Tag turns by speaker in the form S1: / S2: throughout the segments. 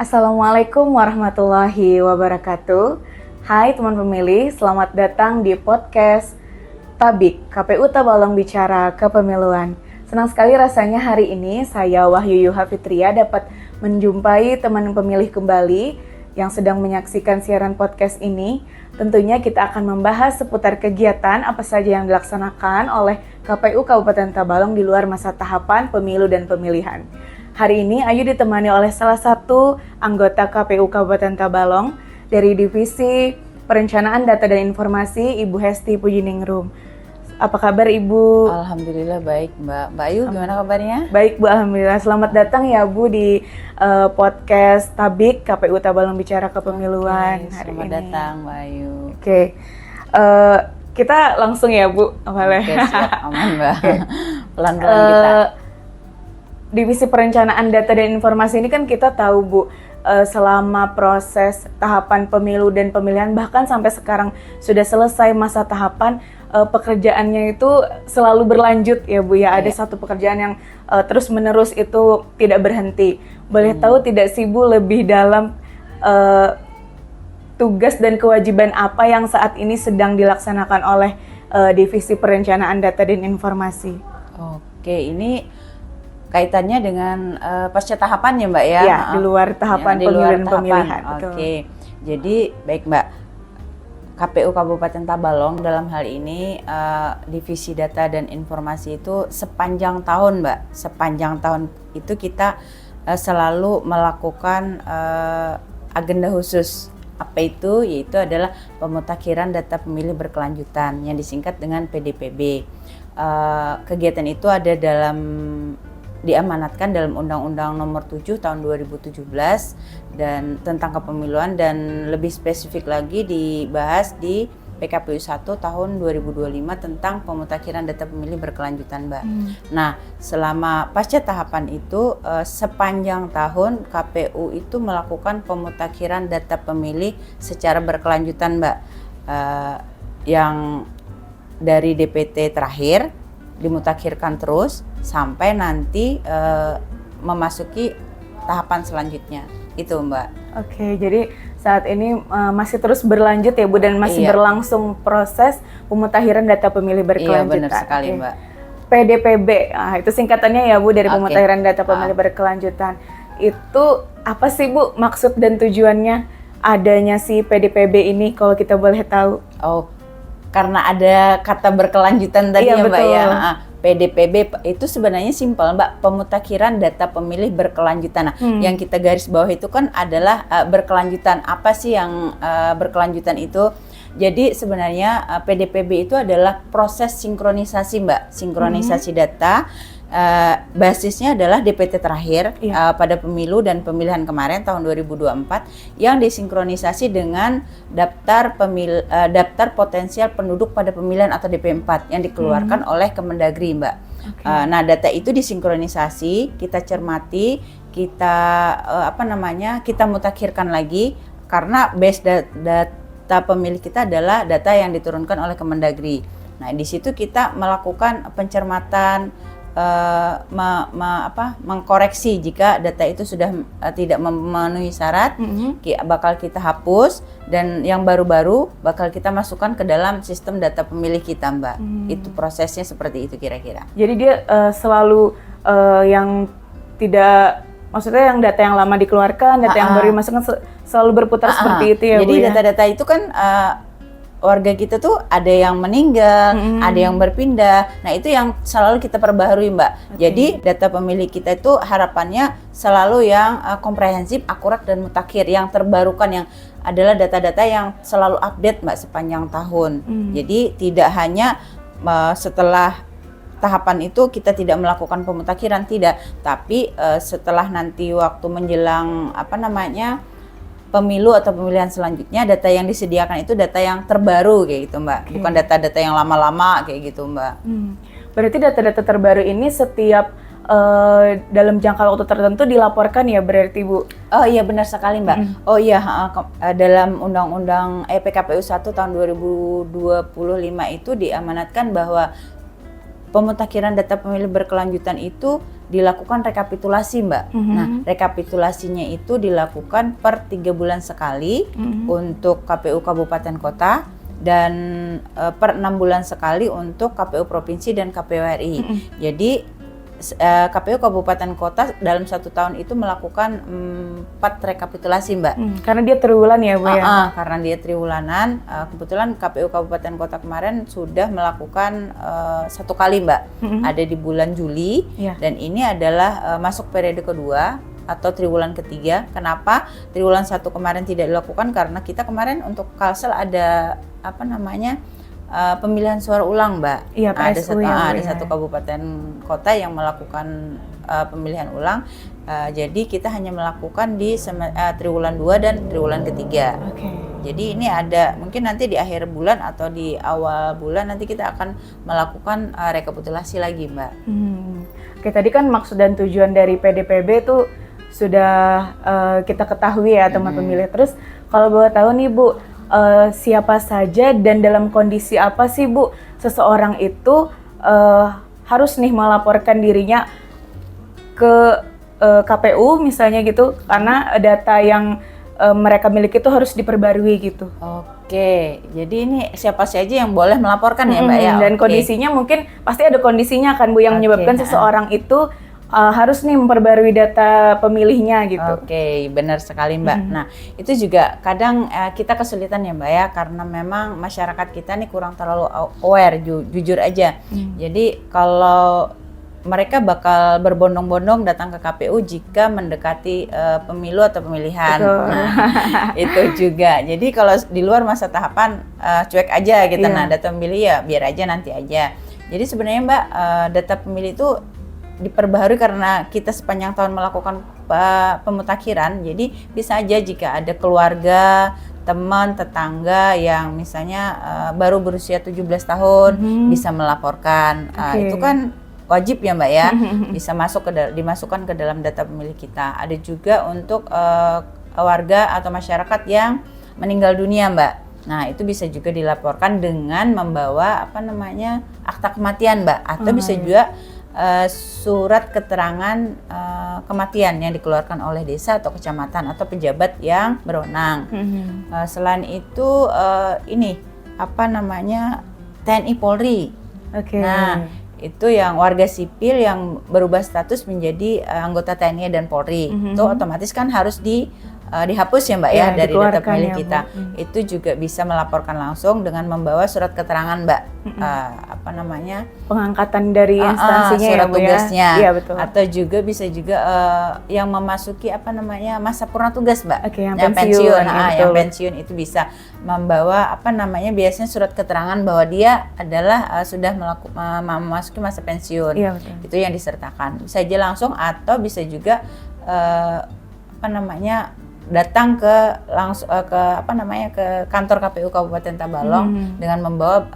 S1: Assalamualaikum warahmatullahi wabarakatuh. Hai teman pemilih, selamat datang di podcast Tabik, KPU Tabalong Bicara Kepemiluan. Senang sekali rasanya hari ini saya Wahyu Yuha Fitria dapat menjumpai teman pemilih kembali yang sedang menyaksikan siaran podcast ini. Tentunya kita akan membahas seputar kegiatan apa saja yang dilaksanakan oleh KPU Kabupaten Tabalong di luar masa tahapan pemilu dan pemilihan. Hari ini Ayu ditemani oleh salah satu anggota KPU Kabupaten Tabalong dari Divisi Perencanaan Data dan Informasi, Ibu Hesti Pujiningrum. Apa kabar Ibu?
S2: Alhamdulillah baik Mbak. Mbak Ayu gimana kabarnya?
S1: Baik Bu, Alhamdulillah. Selamat datang ya Bu di podcast Tabik KPU Tabalong Bicara Kepemiluan hari
S2: selamat
S1: ini.
S2: datang Mbak Ayu.
S1: Oke. Kita langsung ya Bu.
S2: Oke, siap, aman Mbak. Pelan-pelan kita.
S1: Divisi Perencanaan Data dan Informasi ini kan kita tahu Bu, selama proses tahapan pemilu dan pemilihan bahkan sampai sekarang sudah selesai masa tahapan, pekerjaannya itu selalu berlanjut ya Bu ya. Ada satu pekerjaan yang terus menerus itu tidak berhenti. Boleh tahu tidak sih Bu lebih dalam tugas dan kewajiban apa yang saat ini sedang dilaksanakan oleh Divisi Perencanaan Data dan Informasi?
S2: Oke, ini kaitannya dengan pasca tahapan ya Mbak ya?
S1: Ya, di luar tahapan pemilu dan pemilihan.
S2: Oke, jadi baik Mbak, KPU Kabupaten Tabalong dalam hal ini Divisi Data dan Informasi itu sepanjang tahun Mbak, sepanjang tahun itu kita selalu melakukan agenda khusus. Apa itu? Yaitu adalah pemutakhiran data pemilih berkelanjutan yang disingkat dengan PDPB. Kegiatan itu ada diamanatkan dalam Undang-Undang Nomor 7 Tahun 2017 dan tentang kepemiluan, dan lebih spesifik lagi dibahas di PKPU 1 Tahun 2025 tentang pemutakhiran data pemilih berkelanjutan Mbak. Nah, selama pasca tahapan itu sepanjang tahun KPU itu melakukan pemutakhiran data pemilih secara berkelanjutan Mbak, yang dari DPT terakhir dimutakhirkan terus sampai nanti memasuki tahapan selanjutnya itu Mbak. Oke,
S1: jadi saat ini masih terus berlanjut ya Bu, dan masih berlangsung proses pemutakhiran data pemilih berkelanjutan.
S2: Iya, benar sekali Mbak.
S1: PDPB, itu singkatannya ya Bu dari pemutakhiran data pemilih berkelanjutan. Itu apa sih Bu maksud dan tujuannya adanya si PDPB ini kalau kita boleh tahu?
S2: Oh, karena ada kata berkelanjutan tadi ya Mbak
S1: betul.
S2: ya. PDPB itu sebenarnya simpel Mbak, pemutakhiran data pemilih berkelanjutan. Nah, yang kita garis bawah itu kan adalah berkelanjutan. Apa sih yang berkelanjutan itu? Jadi sebenarnya PDPB itu adalah proses sinkronisasi Mbak, sinkronisasi data. Basisnya adalah DPT terakhir pada pemilu dan pemilihan kemarin tahun 2024 yang disinkronisasi dengan daftar potensial penduduk pada pemilihan atau DP4 yang dikeluarkan oleh Kemendagri Mbak. Nah, data itu disinkronisasi, kita cermati, kita kita mutakhirkan lagi karena base data pemilih kita adalah data yang diturunkan oleh Kemendagri. Nah, di situ kita melakukan pencermatan, mengkoreksi jika data itu sudah tidak memenuhi syarat, bakal kita hapus, dan yang baru-baru bakal kita masukkan ke dalam sistem data pemilih kita Mbak. Itu prosesnya seperti itu kira-kira.
S1: Jadi dia selalu yang tidak, maksudnya yang data yang lama dikeluarkan, data yang baru dimasukkan selalu berputar seperti itu ya
S2: Jadi
S1: Bu ya?
S2: data-data itu kan warga kita tuh ada yang meninggal, ada yang berpindah. Nah, itu yang selalu kita perbaharui Mbak. Jadi data pemilih kita itu harapannya selalu yang komprehensif, akurat, dan mutakhir. Yang terbarukan yang adalah data-data yang selalu update Mbak sepanjang tahun. Jadi tidak hanya setelah tahapan itu kita tidak melakukan pemutakhiran, tidak. Tapi setelah nanti waktu menjelang pemilu atau pemilihan selanjutnya, data yang disediakan itu data yang terbaru kayak gitu Mbak, bukan data-data yang lama-lama kayak gitu Mbak.
S1: Berarti data-data terbaru ini setiap dalam jangka waktu tertentu dilaporkan ya berarti Bu?
S2: Oh iya, benar sekali Mbak. Oh iya, dalam Undang-Undang PKPU 1 tahun 2025 itu diamanatkan bahwa pemutakhiran data pemilih berkelanjutan itu dilakukan rekapitulasi, Mbak. Nah, rekapitulasinya itu dilakukan per 3 bulan sekali untuk KPU Kabupaten Kota dan per 6 bulan sekali untuk KPU Provinsi dan KPU RI. Jadi KPU Kabupaten Kota dalam 1 tahun itu melakukan 4 rekapitulasi, Mbak.
S1: Karena dia triwulan ya, Bu ya?
S2: Karena dia triwulanan, kebetulan KPU Kabupaten Kota kemarin sudah melakukan 1 kali, Mbak. Ada di bulan Juli, dan ini adalah masuk periode kedua atau triwulan ketiga. Kenapa triwulan 1 kemarin tidak dilakukan? Karena kita kemarin untuk Kalsel ada pemilihan suara ulang, Mbak.
S1: Iya, PSU
S2: ada satu kabupaten kota yang melakukan pemilihan ulang. Jadi kita hanya melakukan di triwulan 2 dan triwulan ketiga. Jadi ini ada mungkin nanti di akhir bulan atau di awal bulan nanti kita akan melakukan rekapitulasi lagi, Mbak.
S1: Oke, tadi kan maksud dan tujuan dari PDPB itu sudah kita ketahui ya, teman pemilih. Terus kalau boleh tahu nih, Bu, siapa saja dan dalam kondisi apa sih, Bu, seseorang itu harus nih melaporkan dirinya ke KPU misalnya gitu, karena data yang mereka miliki itu harus diperbarui gitu.
S2: Oke, jadi ini siapa saja yang boleh melaporkan ya, Mbak ya?
S1: Dan kondisinya mungkin pasti ada kondisinya kan, Bu, yang menyebabkan seseorang itu harus nih memperbarui data pemilihnya gitu.
S2: Oke, benar sekali, Mbak. Nah, itu juga kadang kita kesulitan ya, Mbak ya, karena memang masyarakat kita nih kurang terlalu aware, jujur aja. Jadi kalau mereka bakal berbondong-bondong datang ke KPU jika mendekati pemilu atau pemilihan. Nah, itu juga. Jadi kalau di luar masa tahapan cuek aja gitu. Nah, data pemilih ya biar aja nanti aja. Jadi sebenarnya, Mbak, data pemilih itu diperbaharui karena kita sepanjang tahun melakukan pemutakhiran. Jadi bisa aja jika ada keluarga, teman, tetangga yang misalnya baru berusia 17 tahun bisa melaporkan. Itu kan wajib ya, Mbak ya. Bisa dimasukkan ke dalam data pemilih kita. Ada juga untuk warga atau masyarakat yang meninggal dunia, Mbak. Nah, itu bisa juga dilaporkan dengan membawa akta kematian, Mbak, atau bisa juga surat keterangan kematian yang dikeluarkan oleh desa atau kecamatan atau pejabat yang berwenang. Selain itu TNI Polri. Nah, itu yang warga sipil yang berubah status menjadi anggota TNI dan Polri. Itu otomatis kan harus dihapus ya, Mbak ya, dari data pemilih kita. Itu juga bisa melaporkan langsung dengan membawa surat keterangan, Mbak.
S1: Pengangkatan dari instansinya
S2: surat
S1: ya, Bu,
S2: tugasnya.
S1: Ya? Iya, betul.
S2: Atau juga bisa juga yang memasuki masa purna tugas, Mbak.
S1: Yang pensiun.
S2: Yang pensiun itu bisa membawa biasanya surat keterangan bahwa dia adalah sudah memasuki masa pensiun.
S1: Iya, betul.
S2: Itu yang disertakan. Bisa aja langsung atau bisa juga datang ke kantor KPU Kabupaten Tabalong dengan membawa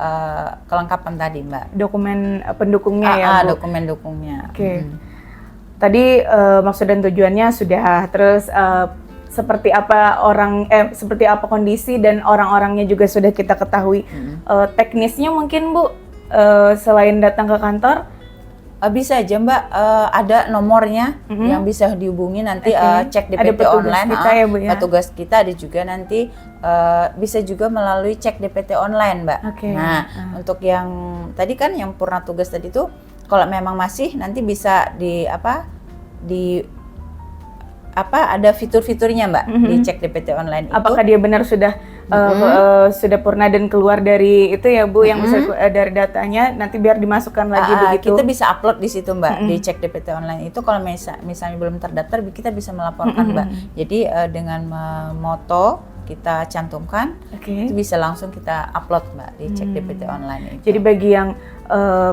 S2: kelengkapan tadi, Mbak.
S1: Dokumen pendukungnya ya, Bu.
S2: Dokumen dukungnya.
S1: Tadi maksud dan tujuannya sudah, terus seperti apa kondisi dan orang-orangnya juga sudah kita ketahui. Teknisnya mungkin, Bu, selain datang ke kantor,
S2: bisa aja, Mbak, ada nomornya yang bisa dihubungi nanti, cek DPT online.
S1: Kita ya, Bu, ya?
S2: Petugas kita ada juga nanti bisa juga melalui cek DPT online, Mbak. Nah, untuk yang tadi kan yang purna tugas tadi tuh kalau memang masih nanti bisa ada fitur-fiturnya, Mbak, di cek DPT online itu.
S1: Apakah dia benar sudah purna dan keluar dari itu ya, Bu, yang bisa dari datanya nanti biar dimasukkan lagi begitu.
S2: Kita bisa upload di situ, Mbak, di cek DPT online itu. Kalau misalnya belum terdaftar, kita bisa melaporkan, Mbak. Jadi dengan moto kita cantumkan, itu bisa langsung kita upload, Mbak, di cek DPT online itu.
S1: Jadi bagi yang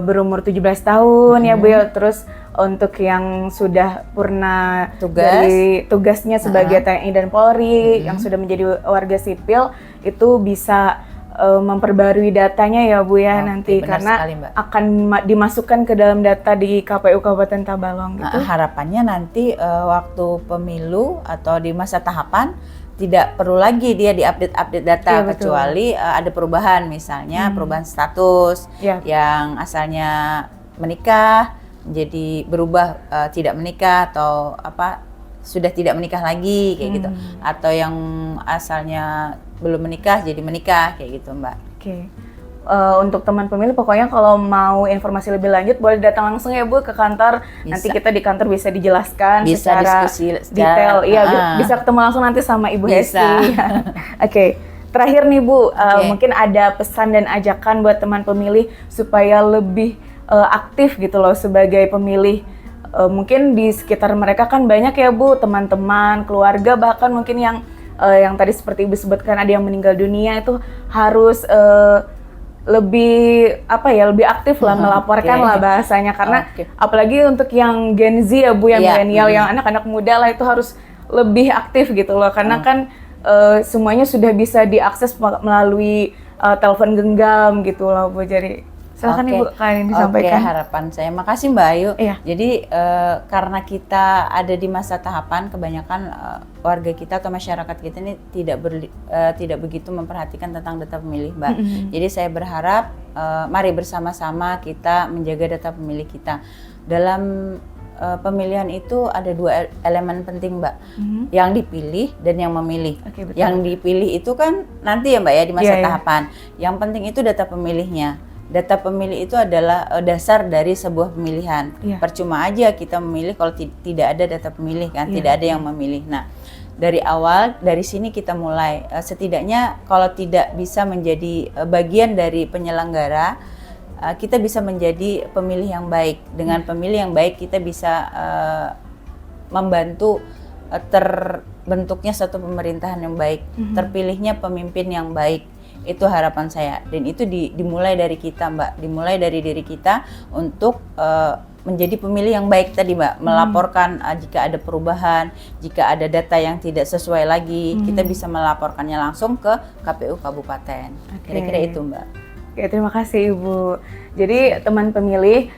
S1: berumur 17 tahun ya, Bu ya, terus untuk yang sudah purna dari tugasnya sebagai TNI dan Polri, yang sudah menjadi warga sipil, itu bisa memperbarui datanya ya, Bu ya, nanti karena
S2: sekali,
S1: akan dimasukkan ke dalam data di KPU Kabupaten Tabalong gitu.
S2: Harapannya nanti waktu pemilu atau di masa tahapan tidak perlu lagi dia diupdate data, kecuali ada perubahan, misalnya perubahan status yang asalnya menikah jadi berubah tidak menikah atau sudah tidak menikah lagi kayak gitu, atau yang asalnya belum menikah jadi menikah kayak gitu Mbak.
S1: Oke. Untuk teman pemilih pokoknya kalau mau informasi lebih lanjut boleh datang langsung ya Bu ke kantor.
S2: Bisa.
S1: Nanti kita di kantor bisa dijelaskan
S2: Bisa
S1: secara
S2: diskusi
S1: detail. Iya, bisa ketemu langsung nanti sama Ibu
S2: Bisa.
S1: Hesti. Oke. Terakhir nih Bu,
S2: Oke.
S1: mungkin ada pesan dan ajakan buat teman pemilih supaya lebih aktif gitu loh sebagai pemilih. Mungkin di sekitar mereka kan banyak ya Bu, teman-teman, keluarga, bahkan mungkin yang tadi seperti Ibu sebutkan ada yang meninggal dunia, itu harus lebih lebih aktif lah, melaporkan lah bahasanya, karena apalagi untuk yang Gen Z ya Bu, yang milenial, yang anak-anak muda lah, itu harus lebih aktif gitu loh, karena kan semuanya sudah bisa diakses melalui telepon genggam gitu loh Bu. Jadi silakan Ibu kalian disampaikan.
S2: Harapan saya, makasih Mbak Ayu.
S1: Iya.
S2: Jadi karena kita ada di masa tahapan, kebanyakan warga kita atau masyarakat kita ini tidak begitu memperhatikan tentang data pemilih Mbak. Jadi saya berharap mari bersama-sama kita menjaga data pemilih kita. Dalam pemilihan itu ada 2 elemen penting Mbak, yang dipilih dan yang memilih. Yang dipilih itu kan nanti ya Mbak ya di masa tahapan. Yang penting itu data pemilihnya. Data pemilih itu adalah dasar dari sebuah pemilihan. Percuma aja kita memilih kalau tidak ada data pemilih kan, tidak ada yang memilih. Nah, dari awal dari sini kita mulai. Setidaknya kalau tidak bisa menjadi bagian dari penyelenggara, kita bisa menjadi pemilih yang baik. Dengan pemilih yang baik kita bisa membantu terbentuknya satu pemerintahan yang baik, terpilihnya pemimpin yang baik. Itu harapan saya, dan itu dimulai dari kita Mbak, dimulai dari diri kita untuk menjadi pemilih yang baik tadi Mbak, melaporkan jika ada perubahan, jika ada data yang tidak sesuai lagi, kita bisa melaporkannya langsung ke KPU Kabupaten. Kira-kira itu Mbak.
S1: Oke, terima kasih Ibu. Jadi teman pemilih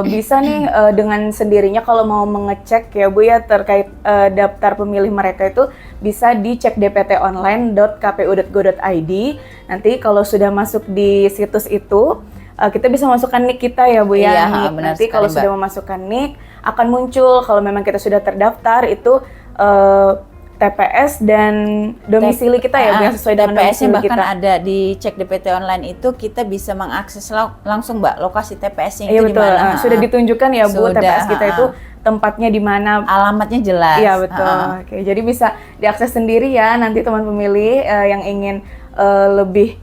S1: bisa nih dengan sendirinya kalau mau mengecek ya Bu ya terkait daftar pemilih mereka itu bisa dicek dptonline.kpu.go.id. Nanti kalau sudah masuk di situs itu kita bisa masukkan NIK kita ya Bu ya.
S2: Iya, benar
S1: nanti
S2: sekali,
S1: kalau
S2: Mbak.
S1: sudah memasukkan NIK akan muncul kalau memang kita sudah terdaftar itu TPS dan domisili kita ya Bu, yang sesuai dengan
S2: TPS-nya
S1: domisili
S2: bahkan
S1: kita.
S2: ada di cek DPT online itu kita bisa mengakses langsung Mbak lokasi TPS-nya
S1: Iya
S2: itu di
S1: betul.
S2: mana.
S1: Sudah ditunjukkan ya Bu,
S2: Sudah,
S1: TPS kita itu tempatnya di mana.
S2: Alamatnya jelas.
S1: Iya betul. Oke, jadi bisa diakses sendiri ya nanti teman pemilih yang ingin lebih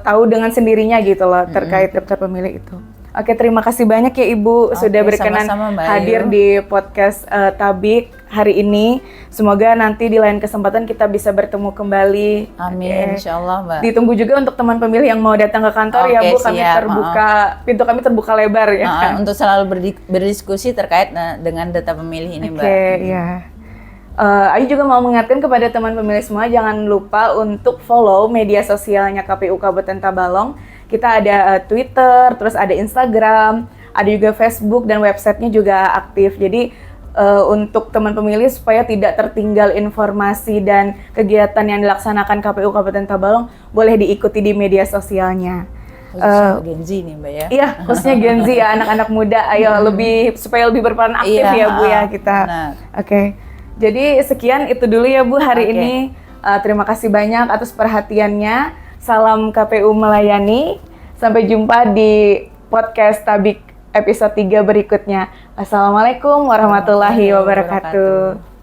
S1: tahu dengan sendirinya gitu loh terkait daftar pemilih itu. Oke, terima kasih banyak ya Ibu sudah berkenan
S2: sama-sama, Mbak
S1: hadir
S2: Ayu.
S1: di podcast Tabik hari ini. Semoga nanti di lain kesempatan kita bisa bertemu kembali.
S2: Amin, insyaallah Mbak.
S1: Ditunggu juga untuk teman pemilih yang mau datang ke kantor ya Bu, kami
S2: siap.
S1: terbuka, pintu kami terbuka lebar ya.
S2: Untuk selalu berdiskusi terkait dengan data pemilih ini Mbak.
S1: Oke, ya. Ayu juga mau mengingatkan kepada teman pemilih semua, jangan lupa untuk follow media sosialnya KPU Kabupaten Tabalong. Kita ada Twitter, terus ada Instagram, ada juga Facebook, dan websitenya juga aktif. Jadi untuk teman pemilih supaya tidak tertinggal informasi dan kegiatan yang dilaksanakan KPU Kabupaten Tabalong, boleh diikuti di media sosialnya.
S2: Khususnya Gen Z nih Mbak ya.
S1: Iya, khususnya Gen Z ya, anak-anak muda. Ayo supaya lebih berperan aktif ya Bu ya kita. Oke. Jadi sekian itu dulu ya Bu hari ini. Terima kasih banyak atas perhatiannya. Salam KPU melayani. Sampai jumpa di podcast Tabik episode 3 berikutnya. Wassalamualaikum warahmatullahi wabarakatuh.